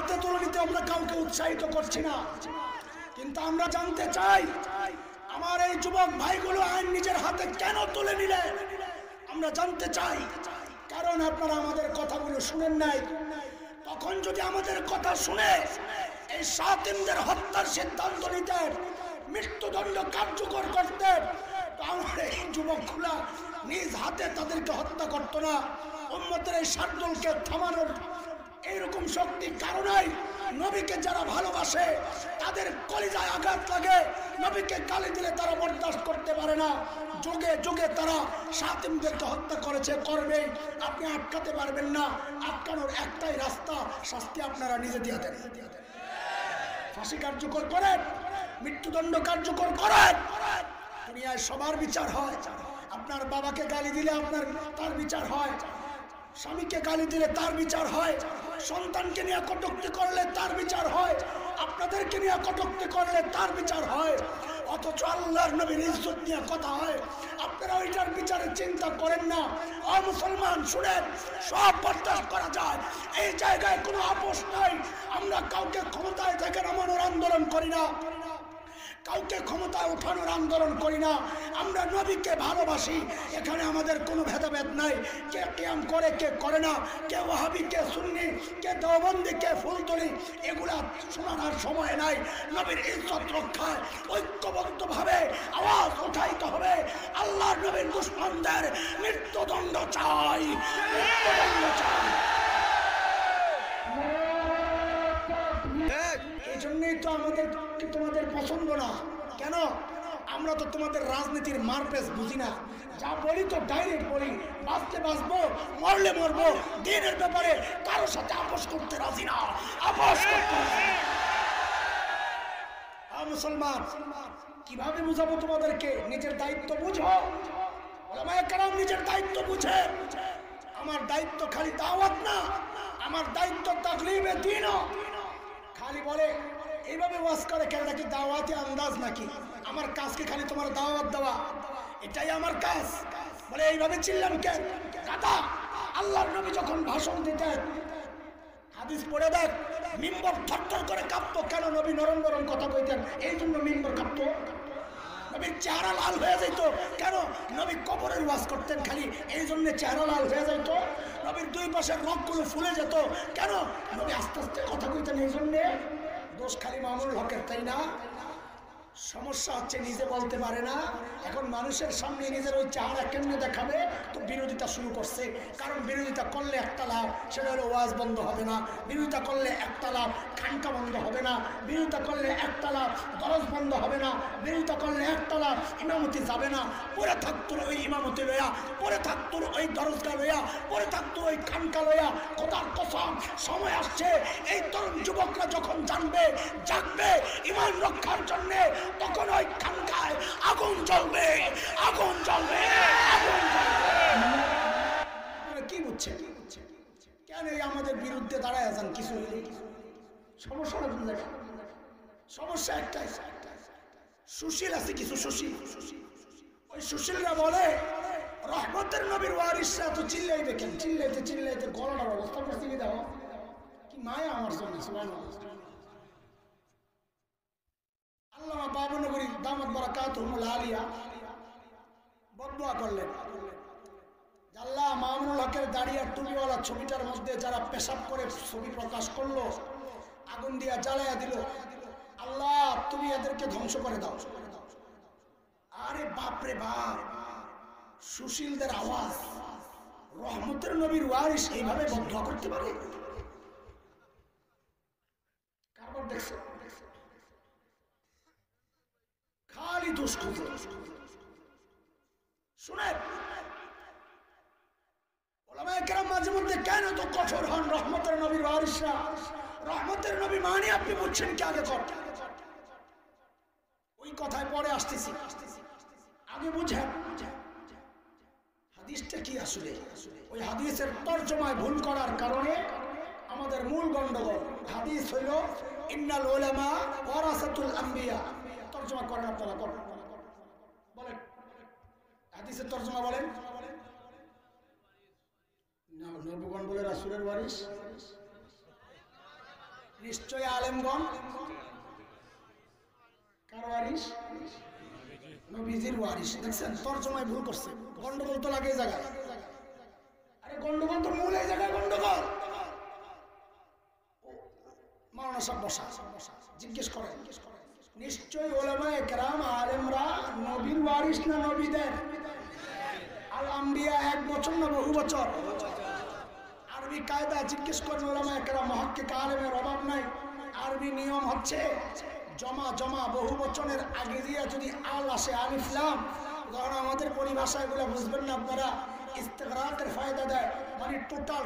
হাতে তুলে নিতে আমরা কাউকে উৎসাহিত করছি না, কিন্তু আমরা জানতে চাই আমার এই যুবক ভাইগুলো আইন নিজের হাতে কেন তুলে নিলে আমরা জানতে চাই। কারণ আপনারা আমাদের কথাগুলো শুনেন নাই। তখন যদি আমাদের কথা শুনে এই শাতিমদের হত্যার সিদ্ধান্ত নিতেন, মৃত্যুদণ্ড কার্যকর করতেন, তো আমার এই যুবকগুলা নিজ হাতে তাদেরকে হত্যা করতো না। উম্মতের এই শার্দুলকে থামানোর এইরকম শক্তি কারণেই নবীকে যারা ভালোবাসে তাদের কলিজায় আঘাত লাগে। নবীকে গালি দিলে তারা বরদাস্ত করতে পারে না। যুগে যুগে তারা শাতিমদেরকে হত্যা করেছে, করবে। আপনি আটকাতে পারবেন না। আটকানোর একটাই রাস্তা, শাস্তি আপনারা নিজে দিয়ে দেন। ফাঁসি কার্যকর করেন, মৃত্যুদণ্ড কার্যকর করেন। দুনিয়ায় সবার বিচার হয়। আপনার বাবাকে গালি দিলে তার বিচার হয়, স্বামীকে গালি দিলে তার বিচার হয়, সন্তানকে নিয়ে কটূক্তি করলে তার বিচার হয়, আপনাদেরকে নিয়ে কটূক্তি করলে তার বিচার হয়। অথচ আল্লাহর নবীর ইজ্জত নিয়ে কথা হয়, আপনারা ওইটার বিচারে চিন্তা করেন না। ও মুসলমান শুনেন, সব বরদাস্ত করা যায়, এই জায়গায় কোনো আপোষ নাই। আমরা কাউকে ক্ষমতায় থেকে নামানোর আন্দোলন করি না, কাউকে ক্ষমতায় ওঠানোর আন্দোলন করি না। আমরা নবীকে ভালোবাসি, এখানে আমাদের কোনো ভেদাভেদ নাই। কে কিয়াম করে কে করে না, কে ওয়াহাবি কে সুন্নি, কে দেওবন্দি কে ফুলতলি, এগুলা শোনানোর সময় নাই। নবীর ইজ্জত রক্ষায় ঐক্যবদ্ধভাবে আওয়াজ উঠাইতে হবে। আল্লাহর নবীর দুশমনদের মৃত্যুদণ্ড চাই, মৃত্যুদণ্ড চাই। এই জন্যই তো তোমাদের পছন্দ না। কেন? আমরা তো তোমাদের রাজনীতির মারপেস বুঝি না। যা বলি তো ডাইরেক্ট বলি, বাঁচতে বাঁচবো, মরলে মরবো। দিনের ব্যাপারে কারোর সাথে আপোষ করতে রাজি না, আপোষ করতে রাজি না। মুসলমান কিভাবে বুঝাবো তোমাদেরকে? নিজের দায়িত্ব বুঝো। ওলামায়ে কেরাম নিজের দায়িত্ব বুঝে। আমার দায়িত্ব খালি দাওয়াত না, আমার দায়িত্ব তাকলিমে দ্বীন। খালি বলে এইভাবে ওয়াজ করে কেন, নাকি দাওয়াতি আন্দাজ নাকি? আমার কাজ কি খালি তোমার দাওয়াত দেওয়া? এটাই আমার কাজ। বলে এইভাবে চিল্লাম কেন? কাদা আল্লাহর নবী যখন ভাষণ দিতেন, হাদিস পড়ে দেখ, মিম্বর থরথর করে কাঁপতো। কেন? নবী নরম নরম কথা কইতেন, এই জন্য মিম্বর কাঁপতো। নবীর চেহারা লাল হয়ে যেত। কেন? নবী কবরের ওয়াজ করতেন খালি, এই জন্য চেহারা লাল হয়ে যেত। নবীর দুই পাশের রগগুলো ফুলে যেত। কেন? নবী আস্তে আস্তে কথা কইতেন, এই জন্যে। দোষ খালি মামুনুল হকের, তাই না? সমস্যা হচ্ছে নিজে বলতে পারে না। এখন মানুষের সামনে নিজের ওই চেহারা কেমনে দেখাবে, তো বিরোধিতা শুরু করছে। কারণ বিরোধিতা করলে একটা লাভ, সেটা হলো ওয়াজ বন্ধ হবে না। বিরোধিতা করলে একটা লাভ, খানকা বন্ধ হবে না। বিরোধিতা করলে একটা লাভ, দরজ বন্ধ হবে না। বিরোধিতা করলে একটা লাভ, ইমামতি যাবে না। পরে থাকতো ওই ইমামতি লইয়া, পরে থাকতো ওই দরজগা লইয়া, পরে থাকতো ওই খানকা লইয়া। খোদার কসম, সময় আসছে এই তরুণ যুবকরা যখন জানবে, জাগবে ইমান রক্ষার জন্যে, তখন ওই খানকায় আগুন জ্বলবে, আগুন জ্বলবে, আগুন জ্বলবে। কি বুঝছেন? কেন এই আমাদের বিরুদ্ধে দাঁড়ায় আছেন? কিছু সমস্যা না, সমস্যা একটাই, সুশীল আছে কিছু সুশীল। ওই সুশীলরা বলে রহমতের নবীর ওয়ারিসরা তো চিল্লাইবে কেন? চিল্লাইতে চিল্লাইতে গলাটার অবস্থা করছে কি দেখো, কি মায়া আমার জন্য। আল্লামা বাবনগরী দামাত বারাকাতুহুল আলিয়া বদদুয়া করলেন, আল্লাহ মামুনুল হকের দাড়ি আর টুপিওয়ালা ছবিটার মধ্যে যারা পেশাব করে ছবি প্রকাশ করলো, আগুন দিয়া জ্বালাইয়া দিল, আল্লাহ তুমি এদেরকে ধ্বংস করে দাও। আরে বাপরে বাপ, সুশীলদের আওয়াজ রহমতের নবীর ওয়ারিস এইভাবে বদদুয়া করতে পারে? কারবার দেখছো? খালি দুষ্কৃত। শুনেন, ওলামায়ে কেরাম মাঝে মধ্যে কেন তো কঠোর হন রহমতের নবীর ওয়ারিসরা? রহমতের নবী মানে আপনি বুঝছেন কি? আগে কর, ওই কথায় পরে আসতেছি, আগে বুঝেন হাদিসটা কি আসলে। ওই হাদিসের তরজমায় ভুল করার কারণে আমাদের মূল গন্ডগোল। হাদিস হইল ইন্নাল উলামা ওয়ারাসাতুল আম্বিয়া। তরজমা করেন আপনারা, করেন, বলেন হাদিসের তরজমা বলেন। নবীগণ বলে রাসূলের ওয়ারিস, নিশ্চয় আলেমগণ কার ওয়ারিস? নবীজির ওয়ারিস। দেখছেন তরজমায় ভুল করছে, গন্ডগোল তো লাগে এই জায়গায়। আরে গন্ডগোল তো মূল এই জায়গায় গন্ডগোল। মাওলানা সাহেব বসা, জিজ্ঞেস করেন নিশ্চয় উলামায়ে কেরাম আলেমরা নবীর ওয়ারিস না নবীদের? আল আম্বিয়া এক বছর না বহু বছর? আরবি কায়দা জিজ্ঞেস করেন উলামায়ে কেরাম, মুহাক্কিক আলেমের অভাব নাই। আরবি নিয়ম হচ্ছে জমা জমা বহু বচনের আগে দিয়ে যদি আল আসে, আলিফ লাম, তখন আমাদের পরিভাষা এগুলো বুঝবেন না আপনারা। ইস্তিগরাকের ফায়দা দেয়, মানে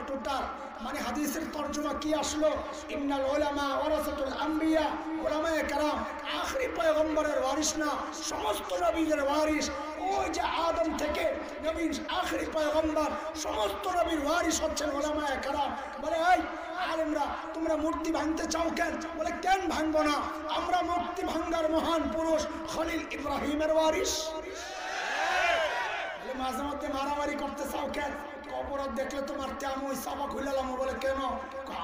টোটাল মানে হাদিসের তরজমা কি আসলো? ইন্নাল উলামা ওয়ারাসাতুল আম্বিয়া, উলামায়ে কেরাম আখরি পয়গম্বরের ওয়ারিস না, সমস্ত নবীদের ওয়ারিস। ওই যে আদম থেকে নবীর আখরি পয়গম্বর, সমস্ত নবীর ওয়ারিস হচ্ছেন উলামায়ে কেরাম। বলে এই আলেমরা তোমরা মূর্তি ভাঙতে চাও কেন? বলে কেন ভাঙবো না, আমরা মূর্তি ভাঙ্গার মহান পুরুষ খলিল ইব্রাহিমের ওয়ারিস। মাঝে মধ্যে মারামারি করতে চাও কেন? অপরাধ দেখলে তোমার তেমন ওই চাপা খুলালাম। বলে কেন?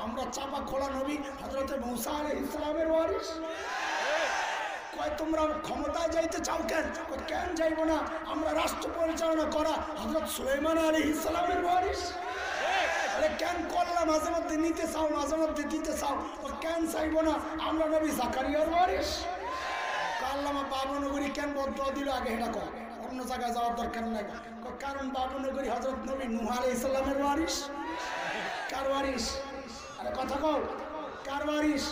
আমরা চাপা খোলা নবী হযরতে মুসা আলাইহিস সালামের ওয়ারিস। কয় তোমরা ক্ষমতায় যাইতে চাও কেন? কেন যাইব না, আমরা রাষ্ট্র পরিচালনা করা হযরত সুলাইমান আলাইহিস সালামের ওয়ারিস। বলে কেন করলা? মাঝে মধ্যে নিতে চাও, মাঝে মধ্যে দিতে চাও, কেন চাইব না, আমরা নবী জাকারিয়ার ওয়ারিস। আল্লামা বাবনগরী কেন বদয়া দিল আগে এটা কর, অন্য জায়গায় যাওয়ার দরকার নাই। কারণ বাবনগরী হযরত নবী নূহ আলাইহিস সালামের ওয়ারিস। কার ওয়ারিস? আরে কথা কও, কার ওয়ারিস?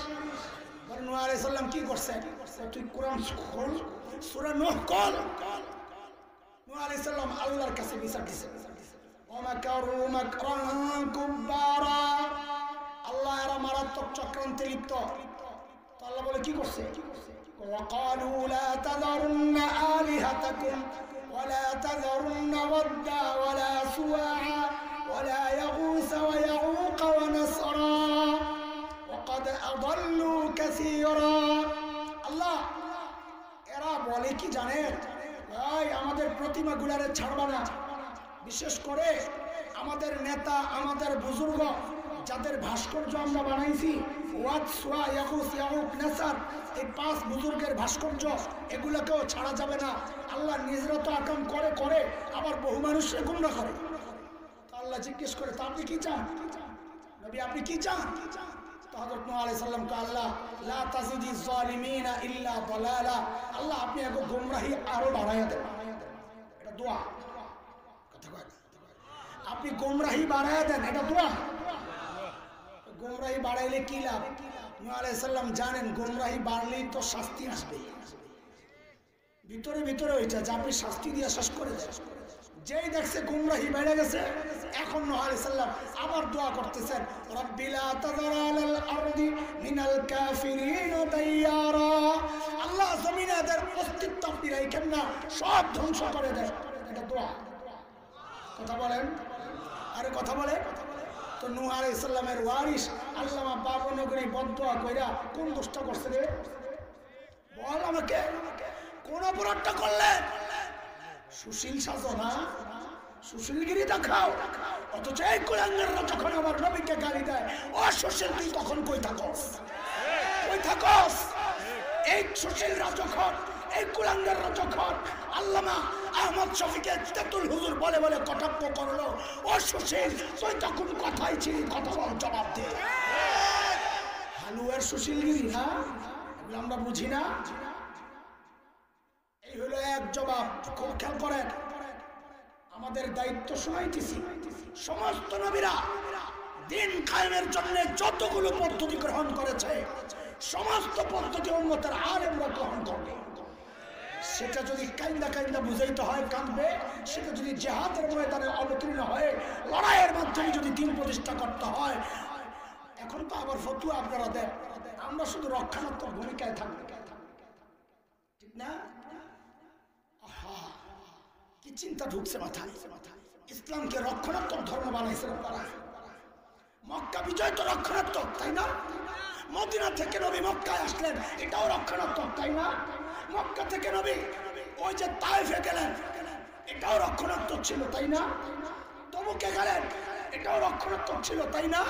বলে নূহ আলাইহিস সালাম কি করছে? তুই কোরআন খোল, সূরা নূহ খোল। নূহ আলাইহিস সালাম আল্লাহর কাছে বিচার দিয়েছে। ওয়ামাকারু মাকরান কুব্বারা, আল্লাহ এরা মারাত্মক চক্রান্তে লিপ্ত। তো আল্লাহ বলে কি করছে? وقالوا لا تذرن آلهتكم ولا تذرن ودا ولا سواعا ولا يغوث ويعوق ونسرا وقد أضلوا كثيرا। আল্লাহ এরা বলে কি জানেন? ভাই আমাদের প্রতিমাগুলারে ছাড়বা না, বিশেষ করে আমাদের নেতা, আমাদের বুজুর্গ যাদের ভাস্কর্য আমরা বানাইছি, ওয়াদ, সুয়া, ইয়াগুস, ইয়াউক, নাসার, এই 5 বুজুর্গের ভাস্কর্য, এগুলোকেও ছাড়া যাবে না। আল্লাহ নিজেরা তো আকাম করে করে আবার বহু মানুষকে গুমরা করে। তো আল্লাহ জিজ্ঞেস করে, তা আপনি কি চান নবী, আপনি কি চান? তো হযরত নূহ আলাইহিস সালাম কে আল্লাহ লা তাজিদিজ জালিমিনা ইল্লা দালালা, আল্লাহ আপনি এগো গুমরাহি আরো বাড়ায়া দেন। এটা দোয়া, কথা কয়, আপনি গুমরাহি বাড়ায়া দেন, এটা দোয়া। গুমরাহি বাড়াইলে কি লাভ? নূহ আলাইহিস সালাম জানেন গুমরাহি বাড়লেই তো শাস্তি আসবে। ভিতরে ভিতরে ওইটা যে আপনি শাস্তি দিয়ে শেষ করে দেন। যেই দেখছে গুমরাহি বেড়ে গেছে, এখন নূহ আলাইহিস সালাম আবার দোয়া করতেছেন, রাব্বি লা তাযার আলাল আরদি মিনাল কাফিরিন দাইয়ারা, আল্লাহ জমিনে এদের অস্তিত্ব আপনি রাখেন না, সব ধ্বংস করে দেন। এটা দোয়া। কথা বলেন, আরে কথা বলে। তো নূহ আলাইহিস সালামের ওয়ারিস আল্লামা বাবনগরী বদদোয়া কইরা কোন দোষটা করছে রে? বল আমাকে, কোন অপরাধটা করলেন? সুশীল সাজনা, সুশীলগিরি দেখাও। অথচ এই কুলাঙ্গাররা যখন আমার নবীকে গালি দেয়, ও সুশীল তুই তখন কই থাকস? কই থাকস? এই সুশীলরা যখন, এই কুলাঙ্গাররা যখন আল্লামা আহমদ শফিকে তেতুল হুজুর বলে বলে কটাক্ষ করলো, ও সুশীল তুই তখন কথাই ছিলি, কথা বল, জবাব দে। হালুয়ার সুশীলগিরি না, আমরা বুঝি না। এই হলো এক জবাব। খুব খেয়াল করেন, আমাদের দায়িত্ব শোনাইতেছি। সমস্ত নবীরা দিন কায়েমের জন্য যতগুলো পদ্ধতি গ্রহণ করেছে, সমস্ত পদ্ধতি উম্মতের আলেমরা গ্রহণ করবে। সেটা যদি কাইন্দা কাইন্দা বুঝাইতে হয় কাঁদবে, সেটা যদি জিহাদের ময়দানে অবতীর্ণ হয়ে লড়াইয়ের মাধ্যমে যদি দিন প্রতিষ্ঠা করতে হয়। এখন তো আবার ফতুয়া আপনারা দেন, আমরা শুধু রক্ষণাত্মক ভূমিকায় থাকবো, ঠিক না? কি চিন্তা ঢুকছে মাথায়? ইসলামকে রক্ষণাত্মক ধর্ম বানাইছে তারা। মক্কা বিজয় তো রক্ষণাত্মক, তাই না? মদিনা থেকে নবী মক্কায় আসলেন, এটাও রক্ষণাত্মক, তাই না? মক্কা থেকে নবী ওই যে তায়েফে গেলেন, এটাও রক্ষণাত্মক ছিল, তাই না? তবুকে গেলেন, এটাও রক্ষণাত্মক ছিল, তাই না?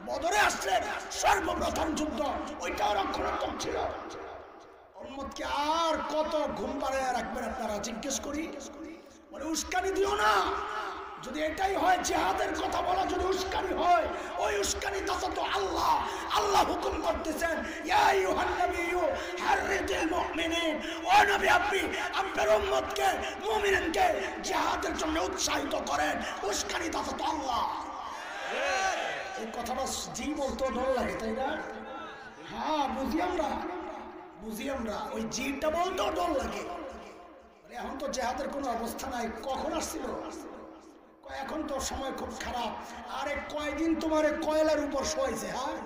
বদরে আসলেন, সর্বপ্রথম যুদ্ধ ওইটাও রক্ষণাত্মক ছিল। উম্মতকে আর কত ঘুম পাড়ায় রাখবেন আপনারা? জিজ্ঞেস করি, বলে উস্কানি দিও না। যদি এটাই হয় জিহাদের কথা বলা যদি উস্কানি হয়, ওই উস্কানি দাতা তো আল্লাহ। আল্লাহ হুকুম করতেছেন, ইয়া আইয়ুহান নাবিয়্যু হাররিদিল মুমিনিন, ও নবী আপনি আপনার উম্মতকে মুমিনকে জিহাদের জন্য উৎসাহিত করেন। উস্কানি দাতা তো আল্লাহ। এই কথাটা জি বলতো ডর লাগে, তাই না? হ্যাঁ, বুঝি আমরা ওই জিটা বলতেও ডর লাগে। এখন তো জিহাদের কোনো অবস্থা নাই। কখন আসছিল? এখন তো সময় খুব খারাপ। আরে কয়দিন তোমার কয়লার উপর শোয়াইছে? হ্যাঁ,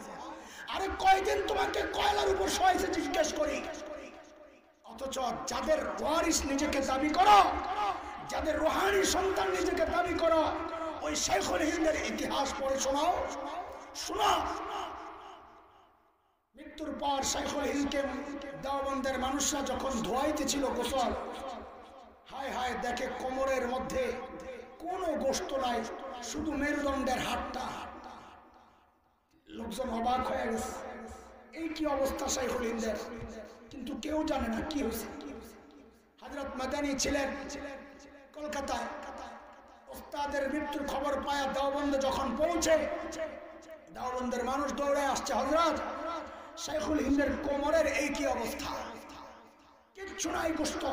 আরে কয়দিন তোমাকে কয়লার উপর শোয়াইছে জিজ্ঞেস করি। অথচ যাদের ওয়ারিস নিজেকে দাবি করো, যাদের রুহানি সন্তান নিজেকে দাবি করো, ওই শাইখুল হিন্দের ইতিহাস পড়ে শোনাও। মৃত্যুর পর শাইখুল হিন্দকে দেওবন্দের মানুষরা যখন ধোয়াইতেছিল গোসল, হায় হায় দেখে কোমরের মধ্যে কোনো গোশত নাই, শুধু মেরুদণ্ডের হাড়টা। লোকজন অবাক হয়ে গেছে, এই কি অবস্থা শাইখুল হিন্দের? কিন্তু কেউ জানে না কি হয়েছে। হযরত মাদানী ছিলেন কলকাতায়। ওস্তাদের মৃত্যুর খবর পায়া দেওবন্দে যখন পৌঁছে, দেওবন্দের মানুষ দৌড়ে আসছে, হযরত শাইখুল হিন্দের কোমরের এই কি অবস্থা? কিচ্ছু নাই গোশত,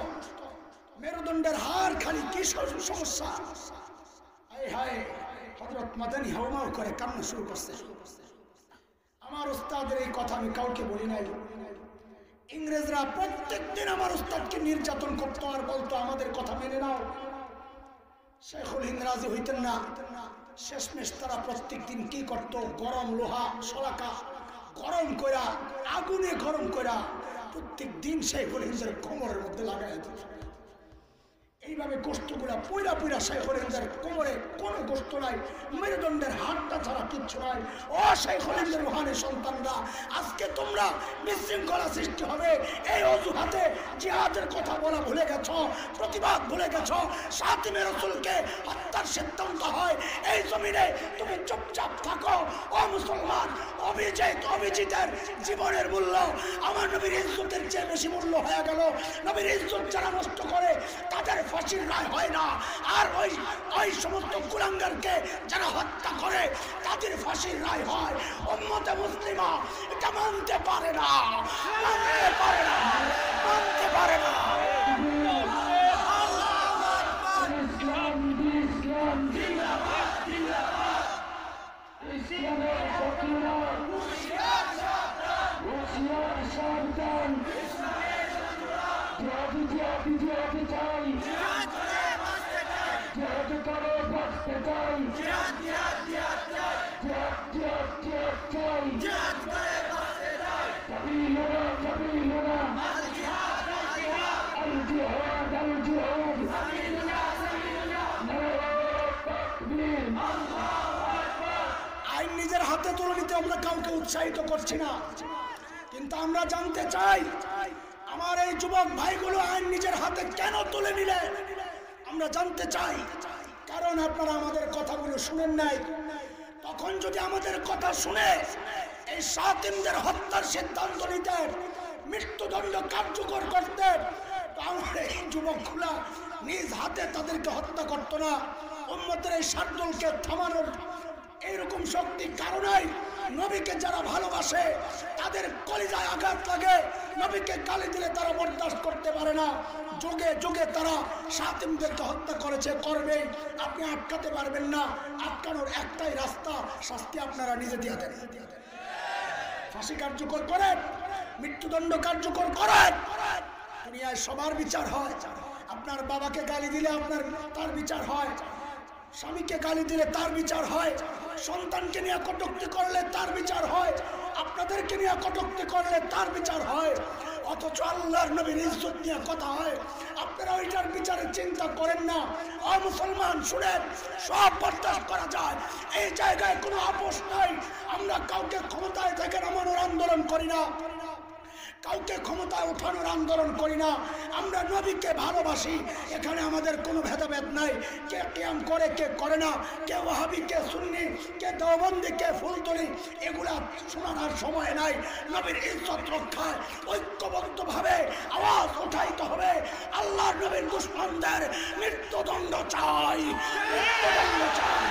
মেরুদণ্ডের হাড় খালি, কি সমস্যা? হায় হায়, হযরত মাদানী হাওমাও করে কান্না শুরু করছে। আমার ওস্তাদের এই কথা আমি কাউকে বলি নাই। ইংরেজরা প্রত্যেকদিন আমার ওস্তাদকে নির্যাতন করতো আর বলতো আমাদের কথা মেনে নাও। শাইখুল হিন্দ রাজি হইতেন না। শেষমেশ তারা প্রত্যেকদিন কি করত? গরম লোহা শলাকা গরম কইরা, আগুনে গরম কইরা প্রত্যেক দিন শাইখুল হিন্দের কোমরের মধ্যে লাগাই দিত। এইভাবে গোশতগুলা পুইরা পুইরা শাইখুল হিন্দের কোমরে কোনো গোশত নাই, মেরুদণ্ডের হাড়টা ছাড়া কিচ্ছু নাই। ও শাইখুল হিন্দের রুহানি সন্তানরা, আজকে তোমরা বিশৃঙ্খলা সৃষ্টি হবে এই অজুহাতে জিহাদের কথা বলা ভুলে গেছো, প্রতিবাদ ভুলে গেছো। সাতিমে রাসূলকে হত্যার সিদ্ধান্ত হয় এই জমিনে, তুমি চুপচাপ থাকো। ও মুসলমান, অভিজিতের জীবনের মূল্য আমার নবীর ইজ্জতের চেয়ে বেশি মূল্য হয়ে গেল। নবীর ইজ্জত যারা নষ্ট করে তাদের ফাঁসির রায় হয় না, আর ওই সমস্ত কুলাঙ্গারকে যারা হত্যা করে তাদের ফাঁসির রায় হয়। উম্মতে মুসলিমা এটা মানতে পারে না। আইন নিজের হাতে তুলে নিতে আমরা কাউকে উৎসাহিত করছি না, কিন্তু আমরা জানতে চাই আমার এই যুবক ভাইগুলো আইন নিজের হাতে কেন তুলে নিলে? আমরা জানতে চাই। কারণ আপনারা আমাদের কথাগুলো শুনেন নাই। তখন যদি আমাদের কথা শুনে এই সাতিমদের হত্যার সিদ্ধান্ত নিতেন, মৃত্যুদণ্ড কার্যকর করতেন, তো আমার এই যুবকগুলা নিজ হাতে তাদেরকে হত্যা করতো না। উম্মতের এই শার্দুলকে থামানোর এইরকম শক্তি কারণেই নবীকে যারা ভালোবাসে তাদের কলিজায় আঘাত লাগে। নবীকে গালি দিলে তারা বরদাস্ত করতে পারে না। যুগে যুগে তারা সাতিমদেরকে হত্যা করেছে, করবে। আপনি আটকাতে পারবেন না। আটকানোর একটাই রাস্তা, শাস্তি আপনারা নিজে দিয়ে দেন। ফাঁসি কার্যকর করেন, মৃত্যুদণ্ড কার্যকর করেন। দুনিয়ায় সবার বিচার হয়। আপনার বাবাকে গালি দিলে তার বিচার হয়, স্বামীকে গালি দিলে তার বিচার হয়, সন্তানকে নিয়ে কটূক্তি করলে তার বিচার হয়, আপনাদেরকে নিয়ে কটূক্তি করলে তার বিচার হয়। অথচ আল্লাহর নবীর ইজ্জত নিয়ে কথা হয়, আপনারা ওইটার বিচারের চিন্তা করেন না। ও মুসলমান শুনেন, সব বরদাস্ত করা যায়, এই জায়গায় কোনো আপোষ নাই। আমরা কাউকে ক্ষমতায় থেকে নামানোর আন্দোলন করি না, কাউকে ক্ষমতায় ওঠানোর আন্দোলন করি না, আমরা নবীকে ভালোবাসি। এখানে আমাদের কোনো ভেদাভেদ নাই, কে কিয়াম করে কে করে না, কে ওয়াহাবি কে সুন্নি, কে দেওবন্দি কে ফুলতলি, এগুলা শোনানোর সময় নাই। নবীর ইজ্জত রক্ষায় ঐক্যবদ্ধভাবে আওয়াজ উঠাইতে হবে। আল্লাহর নবীর দুশমনদের মৃত্যুদণ্ড চাই, মৃত্যুদণ্ড চাই।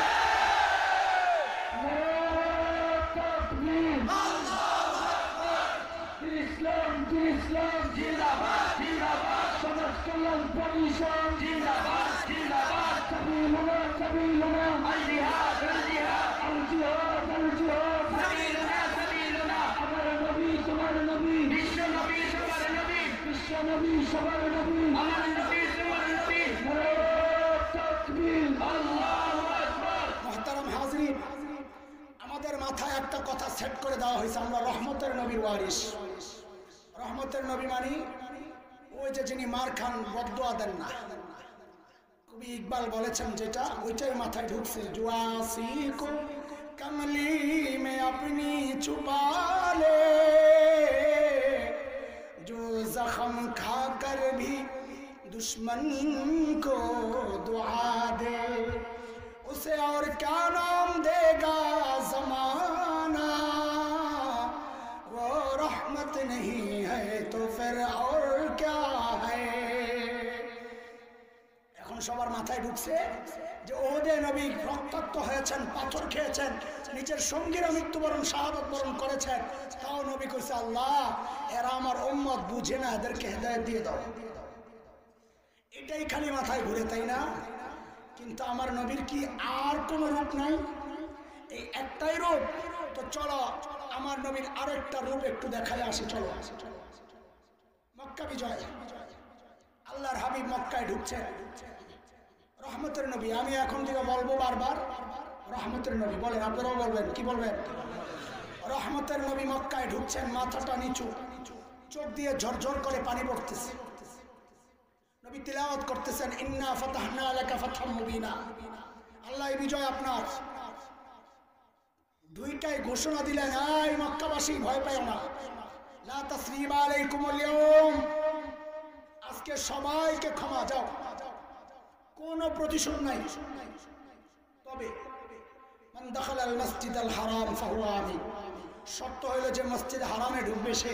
ইসলাম জিন্দাবাদ জিন্দাবাদ, সমাজ কল্যাণ পরিষদ জিন্দাবাদ জিন্দাবাদ, সাবিলুনা সাবিলুনা আল জিহাদ আল জিহাদ আল জিহাদ আল জিহাদ, সাবিলুনা সাবিলুনা, আমার নবী তোমার নবী, বিশ্ব নবী সবার নবী, বিশ্ব নবী সবার নবী, আমার নবী তোমার নবী, নারায়ে তাকবীর, আল্লাহু আকবার। মুহতারাম হাজরিন, আমাদের মাথায় একটা কথা সেট করে দেওয়া হয়েছে, আমরা রহমতের নবীর ওয়ারিস। রহমতের নবী মানি ওই যে যিনি মার খান বদদুয়া দেন না। কবি ইকবাল বলেছেন যেটা, ওইটাই মাথায় ঢুকছে। জুয়াসি কো কমলি মে আপনি ছুপা লে, जो जख्म खाकर भी दुश्मन को दुआ दे, उसे और क्या नाम देगा जमाना, वो रहमत नहीं है तो फिर और क्या है। এখন সবার মাথায় ঢুকছে যে ওহদে নবী রক্তাক্ত হয়েছেন, পাথর খেয়েছেন, নিজের সঙ্গীরা মৃত্যুবরণ শাহাদাত বরণ করেছেন, তাও নবী কইছে আল্লাহ এরা আমার উম্মত বুঝে না, এদেরকে হেদায়েত দিয়ে দাও। এটাই খালি মাথায় ঘুরে, তাই না? কিন্তু আমার নবীর কি আর কোন রূপ নাই? এই একটাই রূপ। তো চলো আমার নবীর আরেকটা রূপ একটু দেখাই আসি। চলো, মক্কা বিজয়, আল্লাহর হাবিব মক্কায় ঢুকছে, রহমতের নবী। আমি এখন যেটা বলবো বারবার রহমতের নবী বলেন, আপনারাও বলবেন। কি বলবেন? রহমতের নবী মক্কায় ঢুকছেন, মাথাটা নিচু, চোখ দিয়ে ঝরঝর করে পানি পড়তেছে। নবী তিলাওয়াত করতেছেন, ইন্না ফাতাহনা লাকা ফাতহাম মুবিনা, আল্লাহ এই বিজয় আপনার। দুইটাই ঘোষণা দিলেন, এই মক্কাবাসী ভয় পাও না, লা তাসরিবা আলাইকুমুল ইয়াউম, আজকে সবাইকে ক্ষমা, যাও, কোনো প্রতিশোধ নাই। তবে মান দাখালাল মসজিদাল হারাম ফাহুয়া আমিন, শর্ত হইল যে মসজিদ হারামে ঢুকবে সে।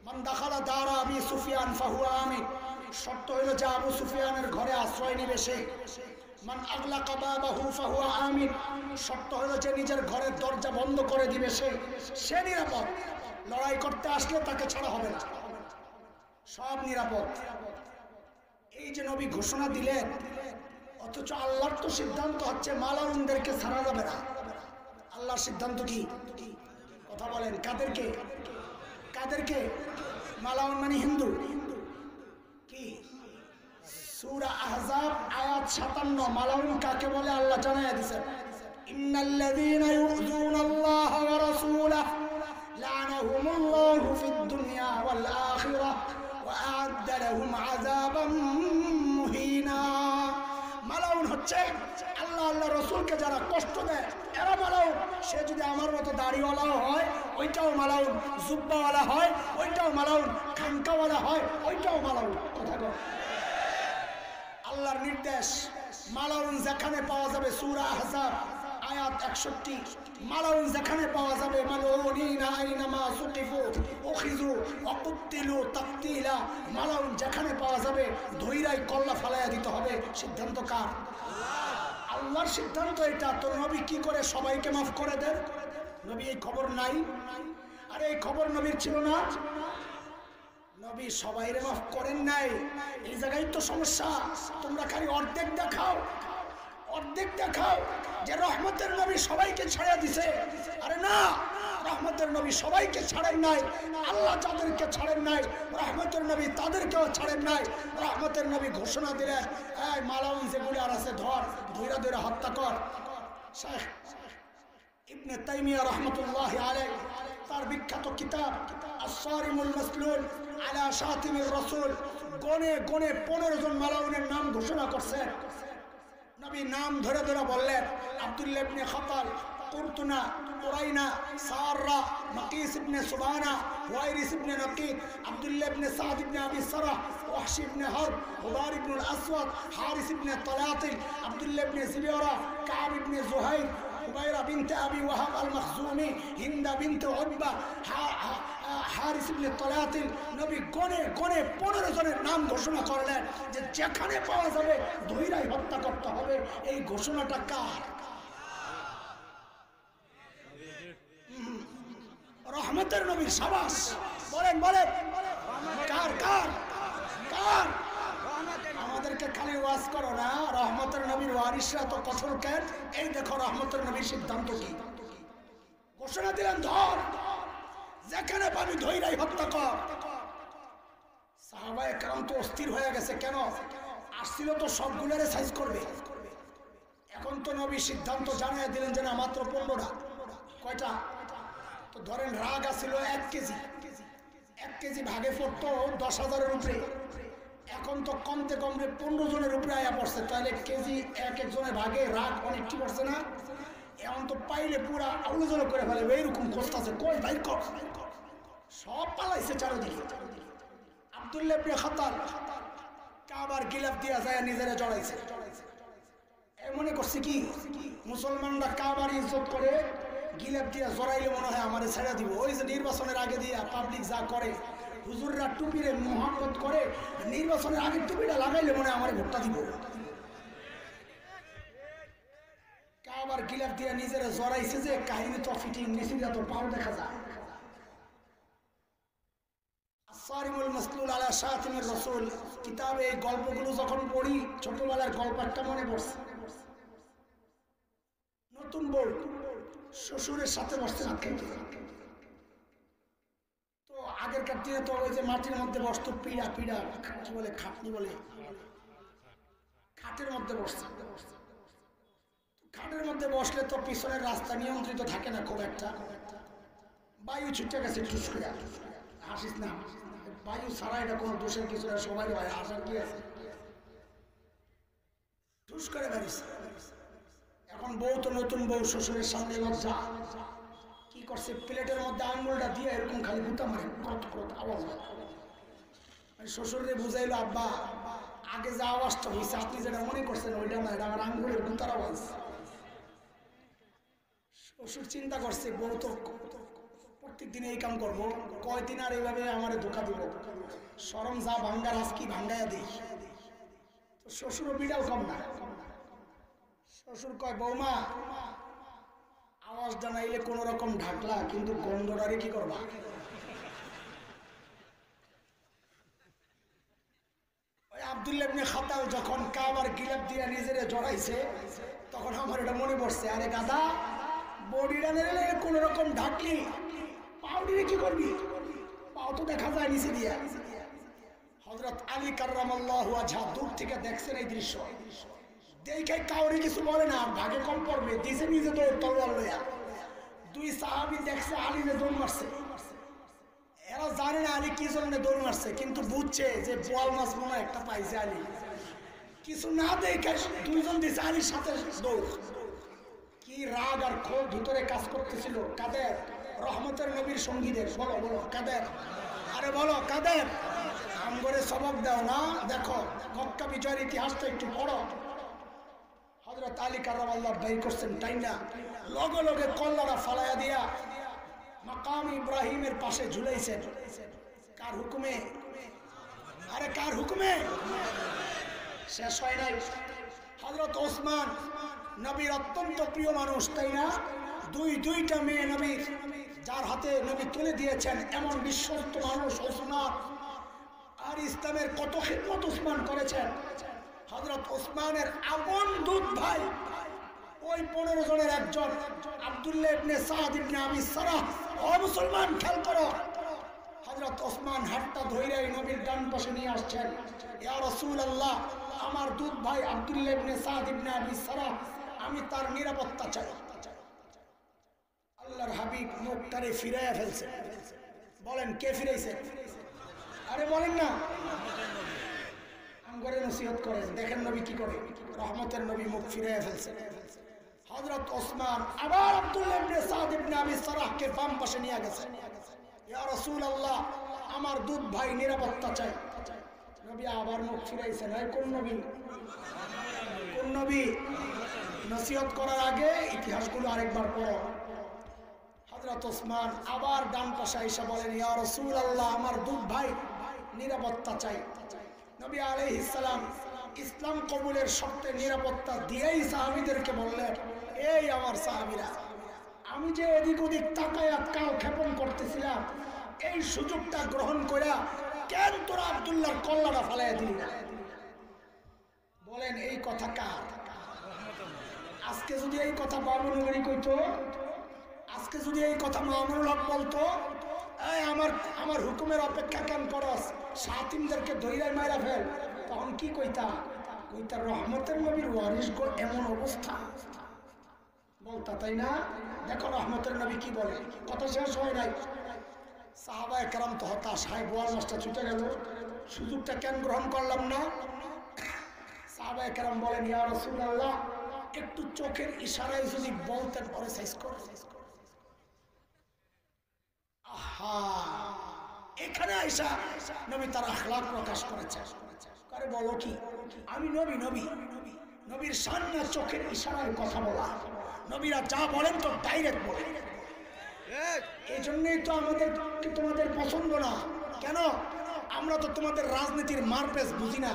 মান দাখালা দারা আবি সুফিয়ান ফাহুয়া আমিন, শর্ত হইল যে আবু সুফিয়ানের ঘরে আশ্রয় নেবে সে। মান আগলাকা বাবাহু ফাহুয়া আমিন, শর্ত হইল যে নিজের ঘরের দরজা বন্ধ করে দিবে সে নিরাপদ। লড়াই করতে আসলে তাকে ছাড়া হবে না, সব নিরাপদ। এই যে নবী ঘোষণা দিলেন, অথচ আল্লাহর তো সিদ্ধান্ত হচ্ছে মালাউনদেরকে ছাড়া যাবে না। আল্লাহর সিদ্ধান্ত কি? কথা বলেন, কাদেরকে? কাদেরকে? মালাউন মানে হিন্দু। কি? সূরা আহজাব আয়াত 57, মালাউন কাকে বলে আল্লাহ জানায়া দিয়েছেন। ইন্নাল্লাযীনা ইউযুনাল্লাহা ওয়া রাসূলাহু লা'নাহুমুল্লাহু ফিদ দুনিয়া ওয়াল আখিরাহ ওয়া আ'আদ্দা লাহুম আযাবাম মুহিনা। মালাউন হচ্ছে আল্লাহ আল্লাহ রাসূলকে যারা কষ্ট দেয়, এরা মালাউন। সে যদি আমার মতো দাড়িওয়ালাও হয় ওইটাও মালাউন, জুব্বাওয়ালা হয় ওইটাও মালাউন, খানকাওয়ালা হয় ওইটাও মালাউন। কথা বল। আল্লাহর নির্দেশ, মালাউন যেখানে পাওয়া যাবে, সূরা আহজাব আয়াত 61, মালাউন যেখানে পাওয়া যাবে, মালউনিনা আইনামা সুকিফু উখিযু ওয়া কুতিলু তাকতিলা, মালাউন যেখানে পাওয়া যাবে ধইরাই কল্লা ফালাইয়া দিতে হবে। সিদ্ধান্ত কার? আল্লাহর সিদ্ধান্ত এটা। তো নবী কি করে সবাইকে মাফ করে দেন? নবী এই খবর নাই? আরে এই খবর নবীর ছিল না? নবী সবাইরে মাফ করেন নাই। এই জায়গায় তো সমস্যা। তোমরা খালি অর্ধেক দেখাও, অর্ধেক দেখাও যে রহমতের নবী সবাইকে ছাড়া দিছে। আরে না, রহমতের নবী সবাইকে ছাড়েন নাই। আল্লাহ যাদেরকে ছাড়েন নাই, রহমতের নবী তাদেরকেও ছাড়েন নাই। রহমতের নবী ঘোষণা দিলেন, এই মালাউন যেগুলো আর আছে ধর, ধৈরা ধৈরা হত্যা কর। শেখ ইবনে তাইমিয়া রাহমাতুল্লাহি আলাইহি তার বিখ্যাত কিতাব আস-সারিমুল মাসলুল আলা শাতিমির রাসূল গনে গনে 15 জন মালাউনের নাম ঘোষণা করছেন। নবী নাম ধরে ধরে বললেন, আব্দুল্লাহ ইবনে খাতাল, কুরতুনা, কুরাইনা, সাররা, মাকিস ইবনে সুবানা, ওয়াইরিস ইবনে নাকিদ, আব্দুল্লাহ ইবনে সাদ ইবনে আবি সারাহ, ওয়াহশি ইবনে হারব, হুদার ইবনে আল-আসওয়াদ, হারিস ইবনে তালাতিল, আব্দুল্লাহ ইবনে জিবিরা, কাব ইবনে জুহাইর, হুবাইরা বিনতে আবি ওয়াহাব আল-মখজুমি, হিন্দা বিনতে উতবা, হারিস ইবনে তালাতিল। নবী গনে গনে 15 জনের নাম ঘোষণা করলেন যে যেখানে পাওয়া যাবে ধৈরাই হত্যা করতে হবে। এই ঘোষণাটা কার? রহমতের নবীর। সাবাস, বলেন বলেন, কার কার কার? আমাদেরকে খালি ওয়াজ করো না, রহমতের নবীর ওয়ারিসরা তো কঠোর কেন। এই দেখো রহমতের নবীর সিদ্ধান্ত কি ঘোষণা দিলেন, ধর, যেখানে পাবি ধৈরাই হত্যা কর। সাহাবায়ে কেরাম তো অস্থির হয়ে গেছে। কেন? আসছিল তো সবগুলোরে সাইজ করবে। এখন তো নবী সিদ্ধান্ত জানিয়ে দিলেন যে না, মাত্র 15টা। কয়টা? তো ধরেন রাগ আসছিল 1 কেজি। 1 কেজি ভাগে পড়তো 10,000-এর উপরে। এখন তো কমতে কমতে 15 জনের উপরে আয়া পড়ছে। তাহলে কেজি এক একজনের ভাগে রাগ অনেক কি পড়ছে না? এখন তো পাইলে পুরা আউলজল করে ফেলে। এইরকম কষ্টাছে, কই ভাই কর, সব পালাইছে চারদিকে। আব্দুল্লাহ ইবনে খাতার কাবার গিলাফ দিয়া যায় নিজেরা জড়াইছে। মনে করছে কি মুসলমানরা কাবার ইজ্জত করে, গিলাফ দিয়া জড়াইলে মনে হয় আমারে ছেড়ে দিব। ওই যে নির্বাচনের আগে দিয়া পাবলিক যা করে, হুজুররা টুপিরে মোহাম্মত করে, নির্বাচনের আগে টুপিটা লাগাইলে মনে হয় আমারে ভোটটা দিব। কাবার গিলাফ দিয়া নিজেরা জড়াইছে যে কাহিনী তো ফিটিং নিশিরা তো পাও দেখা যায়। সারিমুল মাসলুল আলা শাতিমির রাসূল কিতাবে এই গল্পগুলো যখন পড়ি, ছোটবেলার গল্প একটা মনে পড়ছে। নতুন বউ শ্বশুরের সাথে বসতে না খেতে। তো আগেরকার দিনে তো ওই যে মাটির মধ্যে বসতো, পিড়া পিড়া কি বলে, খাটনি বলে, খাটের মধ্যে বসছে। খাটের মধ্যে বসলে তো পিছনের রাস্তা নিয়ন্ত্রিত থাকে না খুব একটা। বায়ু ছুটে গেছে ঠুস করে। হাসিস না, বায়ু ছাড়া এটা কোনো দোষের কিছু না, সবাই হয়, আসার কি আছে, ঠুস করে বেরিয়েছে। এখন বউ তো নতুন বউ, শ্বশুরের সামনে লজ্জা। কি করছে, প্লেটের মধ্যে আঙ্গুলটা দিয়ে এরকম খালি গুতা মারে, কত কত আওয়াজ হয়। শ্বশুরে বুঝাইলো, আব্বা আগে যে আওয়াজটা হয়েছে আপনি যেটা মনে করছেন ওইটা না, এটা আমার আঙ্গুলের গুতার আওয়াজ। শ্বশুর চিন্তা করছে, বউ তো প্রত্যেক দিন এই কাম করবো, কয়দিন আর এইভাবে আমার ধোকা দিব, সরম যা ভাঙ্গার আজ কি ভাঙ্গাইয়া দিই। তো শ্বশুরও বিড়াল কম না। শ্বশুর কয়, বৌমা আওয়াজটা নাইলে কোন রকম ঢাকলা, কিন্তু গন্ধটারে কি করবা? ওই আব্দুল্লাহ ইবনে খাতাল যখন কাবার গিলাফ দিয়া নিজেরে জড়াইছে, তখন আমার এটা মনে পড়ছে, আরে গাদা, বডিটা নেলে কোন রকম ঢাকলি, পাউডিরে কি করবি? পাও তো দেখা যায় নিচে দিয়া। হযরত আলী কাররামাল্লাহু ওয়াজহা দূর থেকে দেখছেন এই দৃশ্য, দেখে কাউরে কিছু বলে না, ভাগে কম পড়বে, দিছে নিজে তো তলোয়ার লইয়া। 2 সাহাবী দেখছে আলী যে দৌড় মারছে, এরা জানে না আলী কি জন্য দৌড় মারছে, কিন্তু বুঝছে যে বোয়াল মাছ মনে একটা পাইছে আলী। কিছু না দেখে 2 জন দিছে আলীর সাথে দৌড়। কি রাগ আর ক্ষোভ ভিতরে কাজ করতেছিল কাদের? রহমতের নবীর সঙ্গীদের। বলো বলো কাদের? আরে বলো কাদের? আমগরে সবক দাও না। দেখো মক্কা বিজয়ের ইতিহাসটা একটু পড়ো। হযরত আলী কাররামাল্লাহ বাইর করছেন তাই না, লগে লগে কল্লাটা ফালাইয়া দিয়া মাকাম ইব্রাহিমের পাশে ঝুলাইছেন। কার হুকুমে? আরে কার হুকুমে? শেষ হয় নাই। হযরত ওসমান নবীর অত্যন্ত প্রিয় মানুষ তাই না, দুইটা মেয়ে নবীর, যার হাতে নবী তুলে দিয়েছেন, এমন বিশ্বস্ত মানুষ ওসমান। আর ইসলামের কত খিদমত ওসমান করেছেন। হযরত ওসমানের আপন দুধ ভাই, ওই 15 জনের একজন আব্দুল্লাহ ইবনে সাদ ইবনে আবি সারাহ। ও মুসলমান, খেয়াল করো, হযরত ওসমান হাতটা ধইরাই নবীর ডান পাশে নিয়ে আসছেন। ইয়া রাসূলুল্লাহ, আমার দুধ ভাই আব্দুল্লাহ ইবনে সাদ ইবনে আবি সারাহ, আমি তার নিরাপত্তা চাই। আল্লাহর হাবিব মুখটারে ফিরাইয়া ফেলছে। বলেন কে ফিরাইছে? আরে বলেন না, আমগরে নসিহত করেন। দেখেন নবী কি করে, রহমতের নবী মুখ ফিরাইয়া ফেলছে। হযরত ওসমান আবার আব্দুল্লাহ ইবনে সাদ ইবনে আবি সারাহকে বাম পাশে নিয়ে গেছে। ইয়া রাসূলুল্লাহ, আমার দুধ ভাই নিরাপত্তা চাই। নবী আবার মুখ ফিরাইছেন। এই কোন নবী? কোন নবী? নসিহত করার আগে ইতিহাসগুলো আরেকবার পড়ো। হযরত ওসমান আবার ডান পাশে এসে বলেন, ইয়া রাসূলুল্লাহ, আমার দুধ ভাই নিরাপত্তা চাই। নবী আলাইহিস সালাম ইসলাম কবুলের শর্তে নিরাপত্তা দিয়েই সাহাবীদেরকে বললেন, এই আমার সাহাবীরা, আমি যে এদিক ওদিক তাকায়া কাল ক্ষেপণ করতেছিলাম, এই সুযোগটা গ্রহণ করে কেন তোরা আব্দুল্লাহর কল্লাটা ফালাইয়া দিলি না? বলেন এই কথা কার? আজকে যদি এই কথা বাবুনগরী কইতো, আজকে যদি এই কথা মামুনুল হক বলতো, এই আমার হুকুমের অপেক্ষা কেন করস, সাতিমদেরকে ধইরাই মাইরা ফেল, তখন কি কইতা? কইতা রহমতের নবীর ওয়ারিস গো এমন অবস্থা বলতা, তাই না? দেখো রহমতের নবী কি বলে। কথা শেষ হয় নাই। সাহাবায়ে কেরাম তো হতাশ, হায় বোয়াল মাসটা ছুটে গেল, সুযোগটা কেন গ্রহণ করলাম না? সাহাবায়ে কেরাম বলেন, ইয়া রাসূলুল্লাহ, একটু চোখের ইশারায় যদি বলতেন পরে সাইজ করে। আহা, এখানে আয়েশা নবী তার আখলাক প্রকাশ করেছে। আরে বলো কি, আমি নবীর সামনে চোখের ইশারায় কথা বলা। নবীরা যা বলেন তো ডাইরেক্ট বলেন। এই জন্যই তো তোমাদের পছন্দ না। কেন? আমরা তো তোমাদের রাজনীতির মারপেস বুঝি না।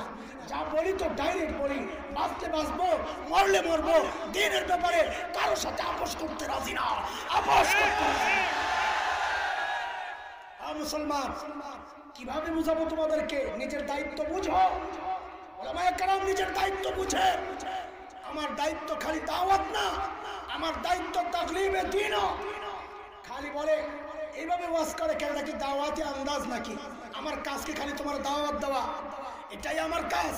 যা বলি তো ডাইরেক্ট বলি। বাঁচতে বাঁচবো, মরলে মরবো। দিনের ব্যাপারে কারোর সাথে আপোষ করতে রাজি না। আপোষ করতে মুসলমান কিভাবে বুঝাবো তোমাদেরকে? নিজের দায়িত্ব বুঝো। ওলামায়ে কেরাম নিজের দায়িত্ব বুঝে। আমার দায়িত্ব খালি দাওয়াত না, আমার দায়িত্ব তাকলিমে দ্বীন। খালি বলে এইভাবে ওয়াজ করে কেন, নাকি দাওয়াতে আন্দাজ নাকি? আমার কাজ কি খালি তোমার দাওয়াত দেওয়া? এটাই আমার কাজ।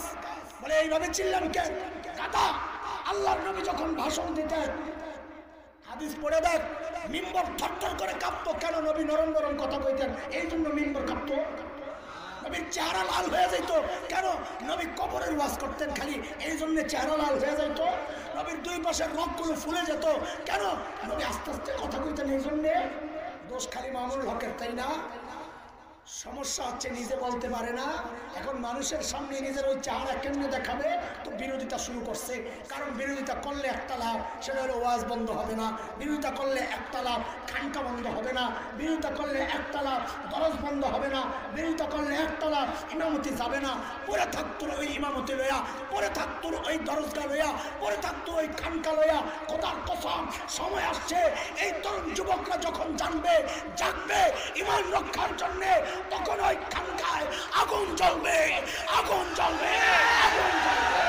বলে এইভাবে চিল্লাম কেন? কাদা আল্লাহর নবী যখন ভাষণ দিতেন, হাদিস পড়ে দেখ, মিম্বর থরথর করে কাঁপতো। কেন? নবী নরম নরম কথা কইতেন, এই জন্য মিম্বর কাঁপতো। নবীর চেহারা লাল হয়ে যেত। কেন? নবী কবরের ওয়াজ করতেন খালি, এই জন্য চেহারা লাল হয়ে যেত। নবীর দুই পাশের রগগুলো ফুলে যেত। কেন? নবী আস্তে আস্তে কথা কইতেন, এই জন্যে। দোষ খালি মামুনুল হকের, তাই না? সমস্যা হচ্ছে নিজে বলতে পারে না। এখন মানুষের সামনে নিজের ওই চেহারা কেমনে দেখাবে, তো বিরোধিতা শুরু করছে। কারণ বিরোধিতা করলে একটা লাভ, সেটা হলো ওয়াজ বন্ধ হবে না। বিরোধিতা করলে একটা লাভ, খানকা বন্ধ হবে না। বিরোধিতা করলে একটা লাভ, দরজ বন্ধ হবে না। বিরোধিতা করলে একটা লাভ, ইমামতি যাবে না। পরে থাকতো ওই ইমামতি লইয়া, পরে থাকতো ওই দরজগা লইয়া, পরে থাকতো ওই খানকা লইয়া। খোদার কসম, সময় আসছে এই তরুণ যুবকরা যখন জানবে, জাগবে ইমান রক্ষার জন্যে, তখন ওই খানকায় আগুন জ্বলবে, আগুন জ্বলবে, আগুন জ্বলবে।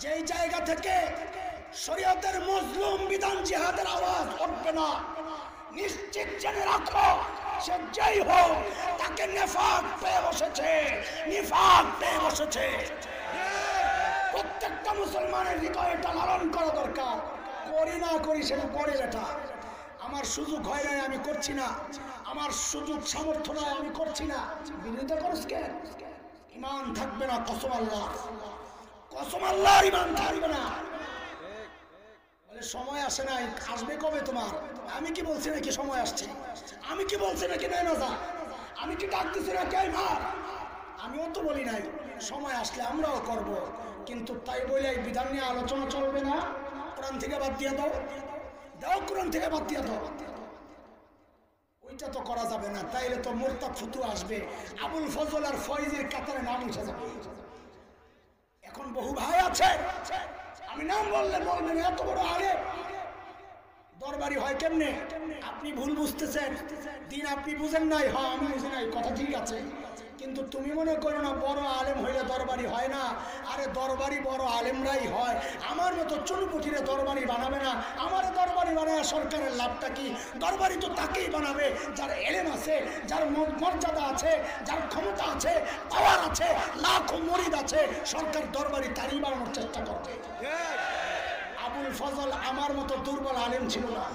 যেই জায়গা থেকে শরীয়তের মজলুম বিধান জিহাদের আওয়াজ উঠবে না, নিশ্চিত জেনে রাখো, সে যেই হোক তাকে নিফাক পেয়ে বসেছে, নিফাক পেয়ে বসেছে। প্রত্যেকটা মুসলমানের হৃদয়ে এটা লালন করা দরকার। করি না করি সেটা পরে বেটা। আমার সুযোগ হয় নাই, আমি করছি না। আমার সুযোগ সামর্থ্য নয়, আমি করছি না। বিরোধিতা করস কেন? ইমান থাকবে না, কসম আল্লাহ, কসম আল্লাহর ইমান থাকবে না। বলে সময় আসে নাই, আসবে কবে তোমার? আমি কি বলছি নাকি সময় আসছে? আমি কি বলছি নাকি নাই না? আমি কি ডাক দিচ্ছি না কে ভার? আমিও তো বলি নাই, সময় আসলে আমরাও করব। কিন্তু তাই বলে এই বিধান নিয়ে আলোচনা চলবে না। কোরআন থেকে বাদ দিয়ে দাও, দাও কোরআন থেকে বাদ দিয়ে দাও। ওইটা তো করা যাবে না, তাইলে তো মোরতাদ ফুতু আসবে, আবুল ফজল আর ফয়েজের কাতারে নাম উঠে যাবে। এখন বহু ভাই আছে, আমি নাম বললে বলবেন এত বড় আলেম, দরবারি হয় কেমনে? আপনি ভুল বুঝতেছেন, দিন আপনি বুঝেন নাই। হ্যাঁ আমি বুঝি নাই, কথা ঠিক আছে, কিন্তু তুমি মনে করো না বড় আলেম হইলে দরবারি হয় না। আরে দরবারি বড় আলেমরাই হয়। আমার মতো চুনপুটিরে দরবারি বানাবে না। আমার দরবারি বানায় সরকারের লাভটা কি? দরবারি তো তাকেই বানাবে যার এলেম আছে, যার মর্যাদা আছে, যার ক্ষমতা আছে, পাওয়ার আছে, লাখো মরিদ আছে। সরকার দরবারি তারই বানানোর চেষ্টা করবে। আবুল ফজল আমার মতো দুর্বল আলেম ছিল না।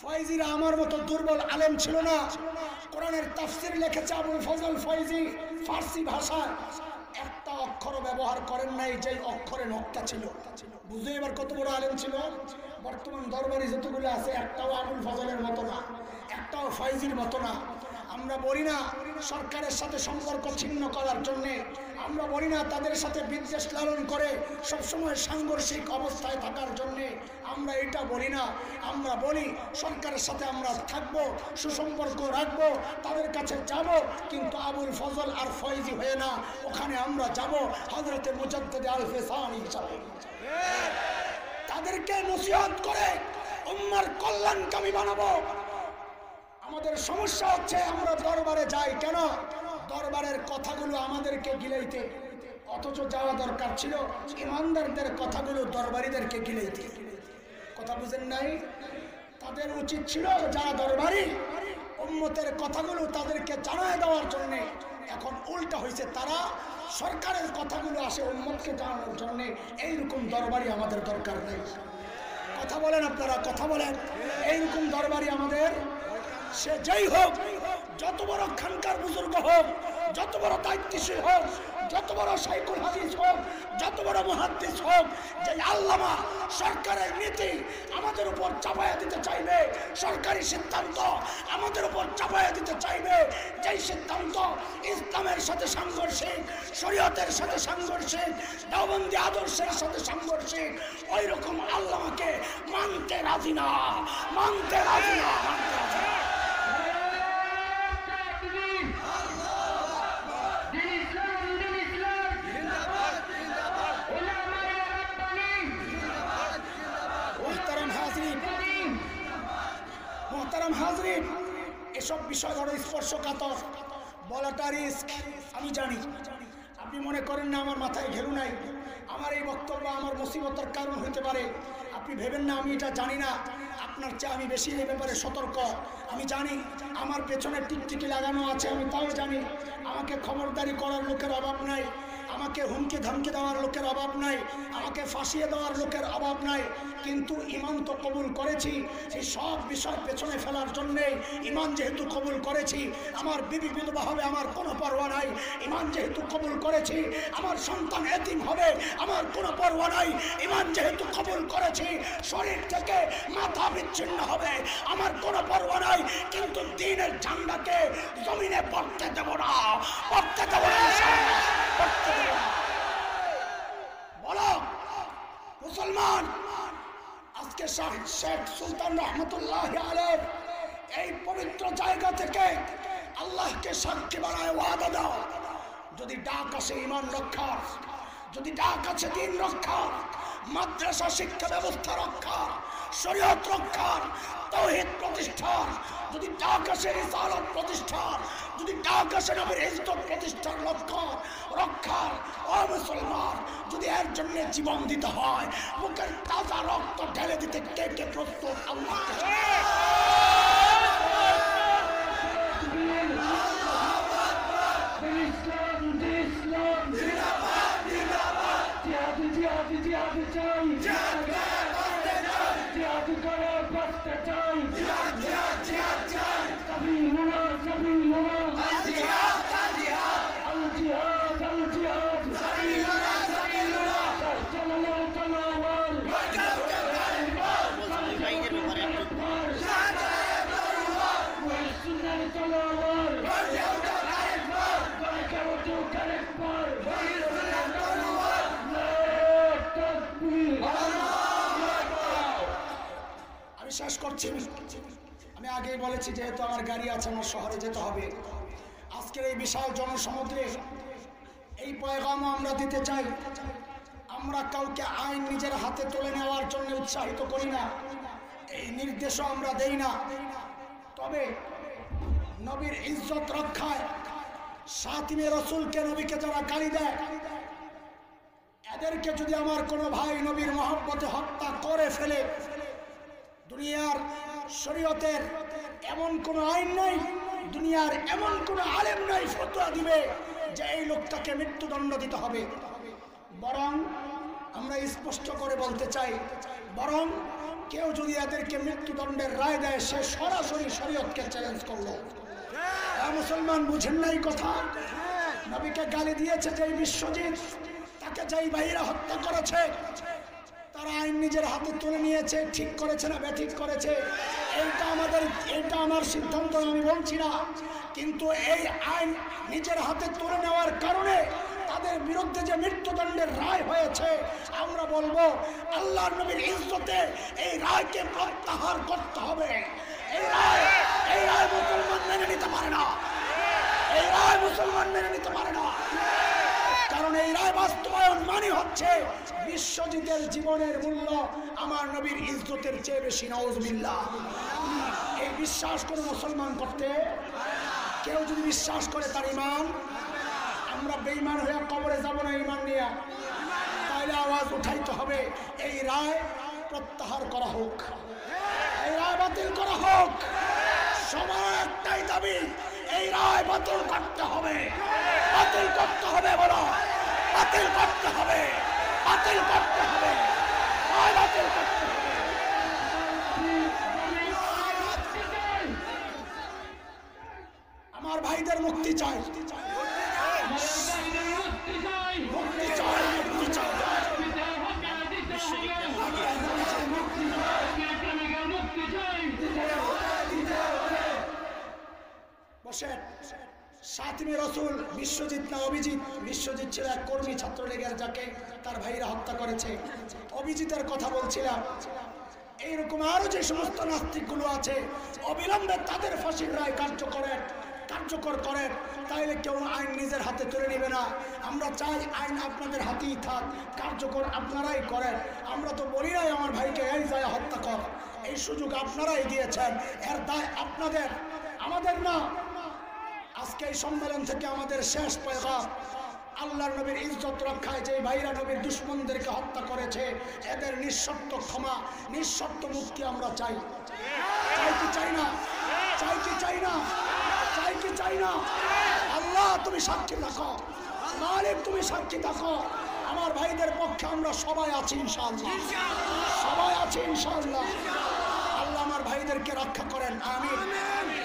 ফয়জিরা আমার মতো দুর্বল আলেম ছিল না। কোরআনের তাফসীর লিখেছে আবুল ফজল ফয়জি ফার্সি ভাষায় একটা অক্ষর ব্যবহার করেন নাই যেই অক্ষরে নকতা ছিল। বুঝে এবার কত বড় আলেম ছিল। বর্তমান দরবারি যতগুলো আছে একটাও আবুল ফজলের মতো না, একটাও ফয়জির মতো না। আমরা বলি না সরকারের সাথে সম্পর্ক ছিন্ন করার জন্যে, আমরা বলি না তাদের সাথে বিদ্বেষ লালন করে সবসময় সাংঘর্ষিক অবস্থায় থাকার জন্যে, আমরা এটা বলি না। আমরা বলি সরকারের সাথে আমরা থাকবো, সুসম্পর্ক রাখবো, তাদের কাছে যাব, কিন্তু আবুল ফজল আর ফয়জি হয়ে না। ওখানে আমরা যাব হযরতে মুজাদ্দিদ আল ফিসানি হিসাবে। তাদেরকে নসিহত করে উম্মার কল্যাণকামী বানাবো। আমাদের সমস্যা হচ্ছে আমরা দরবারে যাই কেন? দরবারের কথাগুলো আমাদেরকে গিলাইতে, অথচ যাওয়া দরকার ছিল ইমানদারদের কথাগুলো দরবারিদেরকে গিলাইতে। কথা বুঝেন নাই? তাদের উচিত ছিল যারা দরবারি উম্মতের কথাগুলো তাদেরকে জানায় দেওয়ার জন্য। এখন উল্টা হয়েছে, তারা সরকারের কথাগুলো আসে উম্মতকে জানানোর জন্য। এইরকম দরবারি আমাদের দরকার নেই। কথা বলেন আপনারা, কথা বলেন। এইরকম দরবারি আমাদের, সে যেই হোক, যত বড় খানকার বুজুর্গ হোক, যত বড় দায়িত্বশীল হোক, যত বড় শাইখুল হাদিস হোক, যত বড় মুহাদ্দিস হোক, যে আল্লামা সরকারের নীতি আমাদের উপর চাপায়া দিতে চাইবে, সরকারি সিদ্ধান্ত আমাদের উপর চাপায়া দিতে চাইবে, যেই সিদ্ধান্ত ইসলামের সাথে সাংঘর্ষিক, শরীয়তের সাথে সাংঘর্ষিক, দেওবন্দি আদর্শের সাথে সাংঘর্ষিক, ওই রকম আল্লামাকে মানতে রাজি না, মানতে রাজি না, মানতে রাজি না। হাজরিন, এসব বিষয় বড় স্পর্শকাতর, বলাটা রিস্ক। আমি জানি আপনি মনে করেন না আমার মাথায় ঘেরু নাই, আমার এই বক্তব্য আমার মুসিবতের কারণ হইতে পারে। আপনি ভেবেন না আমি এটা জানি না। আপনার চেয়ে আমি বেশি এই ব্যাপারে সতর্ক। আমি জানি আমার পেছনে টিকটিকি লাগানো আছে, আমি তাও জানি। আমাকে খবরদারি করার লোকের অভাব নাই, আমাকে হুমকি ধমকি দেওয়ার লোকের অভাব নাই, আমাকে ফাঁসিয়ে দেওয়ার লোকের অভাব নাই। কিন্তু ইমান তো কবুল করেছি, এই সব বিষয় পেছনে ফেলার জন্যে ইমান যেহেতু কবুল করেছি, আমার বিবি বিধবা হবে আমার কোনো পরোয়া নাই। ইমান যেহেতু কবুল করেছি, আমার সন্তান এতিম হবে আমার কোনো পরোয়া নাই। ইমান যেহেতু কবুল করেছি, শরীর থেকে মাথা বিচ্ছিন্ন হবে আমার কোনো পরোয়া নাই। কিন্তু দ্বীনের ঝান্ডাকে জমিনে পড়তে দেব না, পড়তে দেব না, পড়তে দেব না। বলো মুসলমান, আজকে শেখ সুলতান রহমতুল্লাহ আলাইহি এই পবিত্র জায়গা থেকে আল্লাহকে সাক্ষী বানায় ওয়াদা দাও, যদি ডাক আসে ইমান রক্ষার, যদি ডাক আছে দ্বীন রক্ষার, মাদ্রাসা শিক্ষা ব্যবস্থা রক্ষার, শরীয়ত রক্ষার, তাওহীদ প্রতিষ্ঠার, যদি ডাক আসে রিসালাত প্রতিষ্ঠার, যদি ডাক আসে নবীর ইজ্জত প্রতিষ্ঠার রক্ষার, ও মুসলমান, যদি এর জন্য জীবন দিতে হয়, মুখের তাজা রক্ত ঢেলে দিতে কে কে প্রস্তুত? আল্লাহকে শেষ করছি। আমি আগেই বলেছি যেহেতু আমার গাড়ি আছে, আমার শহরে যেতে হবে। আজকের এই বিশাল জনসমুদ্রে এই পয়গামও আমরা দিতে চাই। আমরা কাউকে আইন নিজের হাতে তুলে নেওয়ার জন্য উৎসাহিত করি না, এই নির্দেশও আমরা দেই না। তবে নবীর ইজ্জত রক্ষায়, শাতিমে রাসূলকে নবীকে যারা গালি দেয়, এদেরকে যদি আমার কোনো ভাই নবীর মহব্বতে হত্যা করে ফেলে, দুনিয়ার শরীয়তের এমন কোনো আইন নাই, দুনিয়ার এমন কোনো আলেম নাই ফতোয়া দিবে যে এই লোকটাকে মৃত্যুদণ্ড দিতে হবে। বরং আমরা স্পষ্ট করে বলতে চাই, বরং কেউ যদি এদেরকে মৃত্যুদণ্ডের রায় দেয়, সে সরাসরি শরীয়তকে চ্যালেঞ্জ করলো। মুসলমান বুঝেন না এই কথা? নবীকে গালি দিয়েছে যেই বিশ্বজিৎ, তাকে যেই ভাইরা হত্যা করেছে, তারা আইন নিজের হাতে তুলে নিয়েছে। ঠিক করেছে না বেঠিক করেছে, এইটা আমার সিদ্ধান্ত, আমি বলছি না। কিন্তু এই আইন নিজের হাতে তুলে নেওয়ার কারণে তাদের বিরুদ্ধে যে মৃত্যুদণ্ডের রায় হয়েছে, আমরা বলবো আল্লাহর নবীর ইজ্জতে এই রায়কে প্রত্যাহার করতে হবে। এই রায় মুসলমান মেনে নিতে পারে না, এই রায় মুসলমান মেনে নিতে পারে না। কারণ এই রায় বাস্তবায়ন মানে হচ্ছে বিশ্বজিতের জীবনের মূল্য আমার নবীর ইজ্জতের চেয়ে বেশি। নাউজুবিল্লাহ। এই বিশ্বাস করে মুসলমান করতে, কেউ যদি বিশ্বাস করে তার ঈমান, আমরা বেঈমান হয়ে কবরে যাব না ঈমান নিয়ে, তাইলে আওয়াজ উঠাইতে হবে এই রায় প্রত্যাহার করা হোক, এই রায় বাতিল করা হোক। সবার একটাই দাবি, এই রায় বাতিল করতে হবে, বাতিল করতে হবে। বলো, বাতিল করতে হবে, বাতিল করতে হবে, রায় বাতিল করতে হবে। আমার ভাইদের মুক্তি চাই, মুক্তি চাই, মুক্তি চাই। বসেন। শাতিমে রাসূল বিশ্বজিৎ না অভিজিৎ? বিশ্বজিৎ ছিল এক কর্মী ছাত্রলীগের, যাকে তার ভাইরা হত্যা করেছে। অভিজিতের কথা বলছিলাম। এইরকম আরো যে সমস্ত নাস্তিকগুলো আছে, অবিলম্বে তাদের ফাঁসির রায় কার্যকর করেন, তাইলে কেউ আইন নিজের হাতে তুলে নেবে না। আমরা চাই আইন আপনাদের হাতেই থাক, কার্যকর আপনারাই করেন। আমরা তো বলি নাই আমার ভাইকে এই যায় হত্যা কর, এই সুযোগ আপনারাই দিয়েছেন, এর দায় আপনাদের, আমাদের না। আজকে এই সম্মেলন থেকে আমাদের শেষ পয়গাম, আল্লাহর নবীর ইজ্জত রক্ষায় যে ভাইরা নবীর দুশমনদেরকে হত্যা করেছে, এদের নিঃশর্ত ক্ষমা, নিঃশর্ত মুক্তি আমরা চাই। চাই কি চাই না? চাই কি চাই না? চাই কি চাই না? আল্লাহ তুমি সাক্ষী থাকো, মালিক তুমি সাক্ষী থাকো, আমার ভাইদের পক্ষে আমরা সবাই আছি ইনশাআল্লাহ, সবাই আছি ইনশাআল্লাহ। আল্লাহ আমার ভাইদেরকে রক্ষা করেন, আমিন।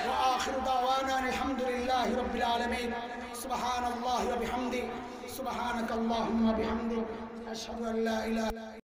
ওয়া আখিরু দাওয়ানা আলহামদুলিল্লাহি রাব্বিল আলামিন। সুবহানাল্লাহি ওয়া বিহামদিহি, সুবহানাকাল্লাহুম্মা বিহামদিক, আশহাদু আল্লা ইলাহা